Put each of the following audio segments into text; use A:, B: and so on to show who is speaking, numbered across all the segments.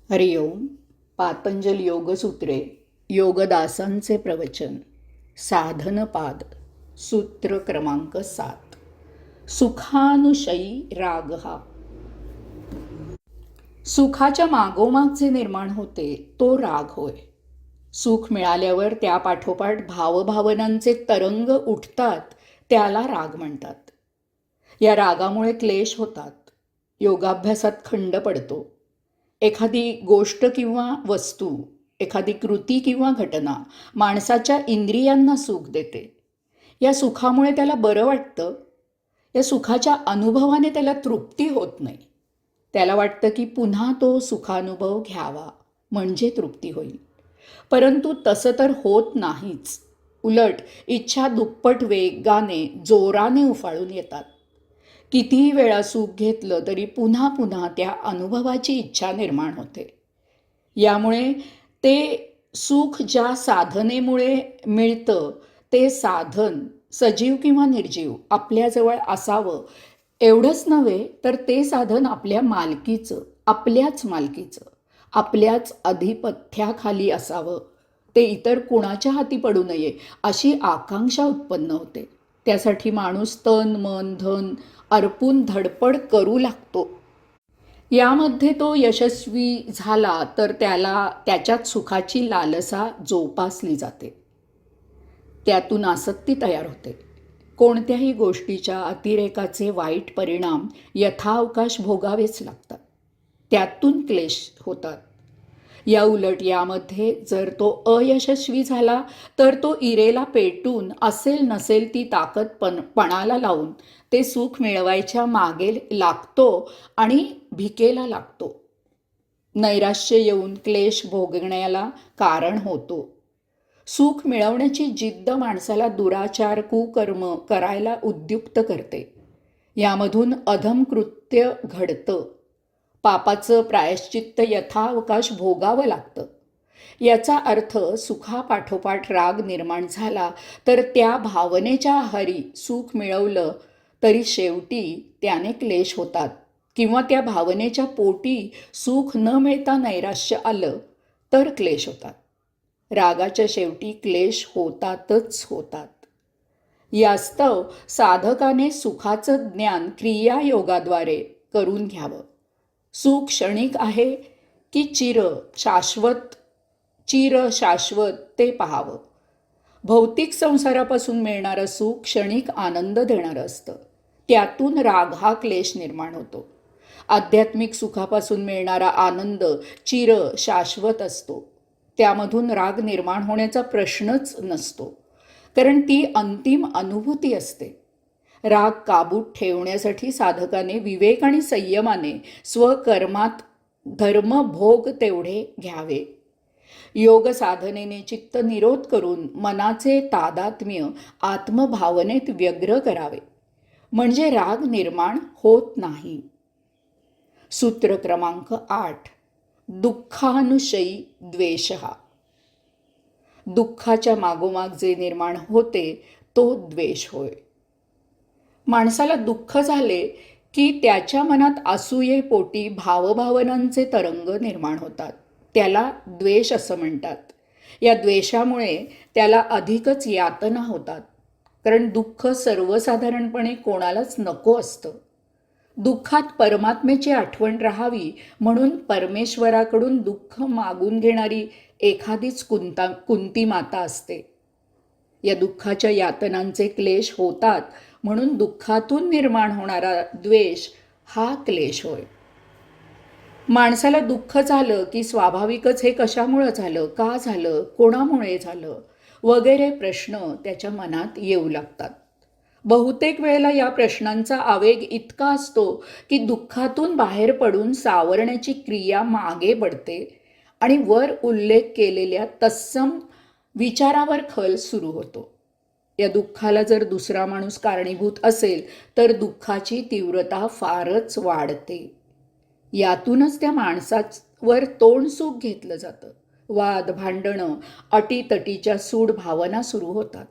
A: हरिओम. पातंजल योगसूत्रे, योगदासांचे प्रवचन, साधनपाद, सूत्र क्रमांक 7. सुखानुशयी राग. हा सुखाच्या मागोमाग जे निर्माण होते तो राग होय. सुख मिळाल्यावर त्या पाठोपाठ भावभावनांचे तरंग उठतात, त्याला राग म्हणतात. या रागामुळे क्लेश होतात, योगाभ्यासात खंड पडतो. एखादी गोष्ट किंवा वस्तू, एखादी कृती किंवा घटना माणसाच्या इंद्रियांना सुख देते. या सुखामुळे त्याला बरं वाटतं. या सुखाच्या अनुभवाने त्याला तृप्ती होत नाही. त्याला वाटतं की पुन्हा तो सुखानुभव घ्यावा म्हणजे तृप्ती होईल. परंतु तसं तर होत नाहीच. उलट इच्छा दुप्पट वेगाने जोराने उफाळून येतात. कितीही वेळा सुख घेतलं तरी पुन्हा पुन्हा त्या अनुभवाची इच्छा निर्माण होते. यामुळे ते सुख ज्या साधनेमुळे मिळतं ते साधन सजीव किंवा निर्जीव आपल्याजवळ असावं, एवढंच नव्हे तर ते साधन आपल्या मालकीचं, आपल्याच मालकीचं, आपल्याच अधिपत्याखाली असावं. ते इतर कुणाच्या हाती पडू नये अशी आकांक्षा उत्पन्न होते. त्यासाठी माणूस तन मन धन अर्पून धडपड करू लागतो. यामध्ये तो यशस्वी झाला तर त्याला त्याच्यात सुखाची लालसा जोपासली जाते. त्यातून आसक्ती तयार होते. कोणत्याही गोष्टीच्या अतिरेकाचे वाईट परिणाम यथावकाश भोगावेच लागतात. त्यातून क्लेश होतात. या उलट यामध्ये जर तो अयशस्वी झाला तर तो इरेला पेटून असेल नसेल ती ताकद पणाला लावून ते सुख मिळवायच्या मागे लागतो आणि भिकेला लागतो. नैराश्य येऊन क्लेश भोगण्याला कारण होतो. सुख मिळवण्याची जिद्द माणसाला दुराचार कुकर्म करायला उद्युक्त करते. यामधून अधम कृत्य घडतं. पापाचं प्रायश्चित्त यथावकाश भोगावं लागतं. याचा अर्थ सुखापाठोपाठ राग निर्माण झाला तर त्या भावनेच्या आहारी सुख मिळवलं तरी शेवटी त्याने क्लेश होतात, किंवा त्या भावनेच्या पोटी सुख न मिळता नैराश्य आलं तर क्लेश होतात. रागाच्या शेवटी क्लेश होतातच होतात. यास्तव साधकाने सुखाचं ज्ञान क्रियायोगाद्वारे करून घ्यावं. सुख क्षणिक आहे की चिर शाश्वत ते पाहावं. भौतिक संसारापासून मिळणारं सुख क्षणिक आनंद देणारं असतं. त्यातून राग हा क्लेश निर्माण होतो. आध्यात्मिक सुखापासून मिळणारा आनंद चिर शाश्वत असतो. त्यामधून राग निर्माण होण्याचा प्रश्नच नसतो, कारण ती अंतिम अनुभूती असते. राग काबूत ठेवण्यासाठी साधकाने विवेक आणि संयमाने स्वकर्मात धर्मभोग तेवढे घ्यावे. योग साधनेने चित्त निरोध करून मनाचे तादात्म्य आत्मभावनेत व्यग्र करावे, म्हणजे राग निर्माण होत नाही. सूत्र क्रमांक 8. दुःखानुशयी द्वेष. दुःखाच्या मागोमाग जे निर्माण होते तो द्वेष होय. माणसाला दुःख झाले की त्याच्या मनात असूयेपोटी भावभावनांचे तरंग निर्माण होतात. त्याला द्वेष असं म्हणतात. या द्वेषामुळे त्याला अधिकच यातना होतात, कारण दुःख सर्वसाधारणपणे कोणालाच नको असतं. दुःखात परमात्म्याची आठवण राहावी म्हणून परमेश्वराकडून दुःख मागून घेणारी एखादीच कुंती माता असते. या दुःखाच्या यातनांचे क्लेश होतात म्हणून दुःखातून निर्माण होणारा द्वेष हा क्लेश होय. माणसाला दुःख झालं की स्वाभाविकच हे कशामुळं झालं, का झालं, कोणामुळे झालं वगैरे प्रश्न त्याच्या मनात येऊ लागतात. बहुतेक वेळेला या प्रश्नांचा आवेग इतका असतो की दुःखातून बाहेर पडून सावरण्याची क्रिया मागे पडते आणि वर उल्लेख केलेल्या तत्सम विचारावर खल सुरू होतो. या दुःखाला जर दुसरा माणूस कारणीभूत असेल तर दुःखाची तीव्रता फारच वाढते. यातूनच त्या माणसावर तोंडसुख घेतलं जातं. वाद भांडणं अटीतटीच्या सूड भावना सुरू होतात.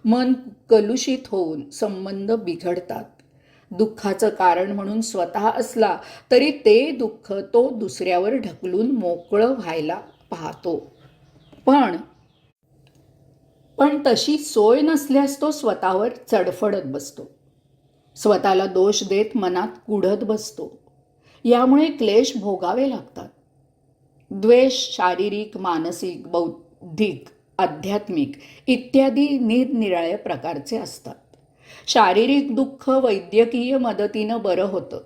A: मन कलुषित होऊन संबंध बिघडतात. दुःखाचं कारण म्हणून स्वतः असला तरी ते दुःख तो दुसऱ्यावर ढकलून मोकळं व्हायला पाहतो. पण पण तशी सोय नसल्यास तो स्वतःवर चडफडत बसतो. स्वतःला दोष देत मनात कुढत बसतो. यामुळे क्लेश भोगावे लागतात. द्वेष शारीरिक, मानसिक, बौद्धिक, आध्यात्मिक इत्यादी निरनिराळ्या प्रकारचे असतात. शारीरिक दुःख वैद्यकीय मदतीनं बरं होतं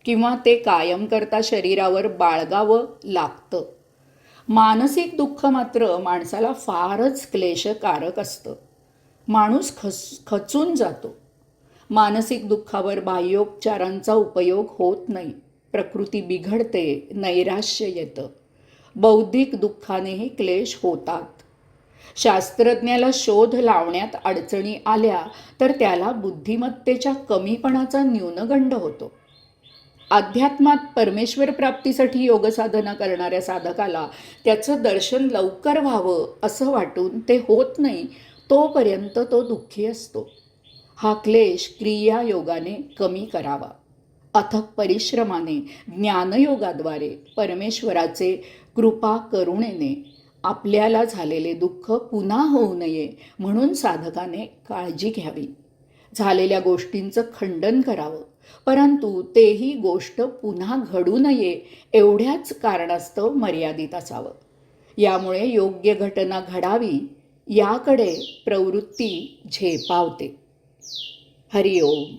A: किंवा ते कायम करता शरीरावर बाळगावं लागतं. मानसिक दुःख मात्र माणसाला फारच क्लेशकारक असतं. माणूस खचून जातो. मानसिक दुःखावर बाह्योपचारांचा उपयोग होत नाही. प्रकृती बिघडते, नैराश्य येतं. बौद्धिक दुःखानेही क्लेश होतात. शास्त्रज्ञाला शोध लावण्यात अडचणी आल्या तर त्याला बुद्धिमत्तेच्या कमीपणाचा न्यूनगंड होतो. अध्यात्मात परमेश्वर प्राप्तीसाठी योगसाधना करणाऱ्या साधकाला त्याचं दर्शन लवकर व्हावं असं वाटून ते होत नाही तोपर्यंत तो दुःखी असतो. हा क्लेश क्रियायोगाने कमी करावा. अथक परिश्रमाने, ज्ञानयोगाद्वारे, परमेश्वराचे कृपा करुणेने आपल्याला झालेले दुःख पुन्हा होऊ नये म्हणून साधकाने काळजी घ्यावी. झालेल्या गोष्टींचं खंडन करावं, परंतु तेही गोष्ट पुन्हा घडू नये एवढ्याच कारणास्तव मर्यादित असावं. यामुळे योग्य घटना घडावी याकडे प्रवृत्ती झेपावते. हरिओम.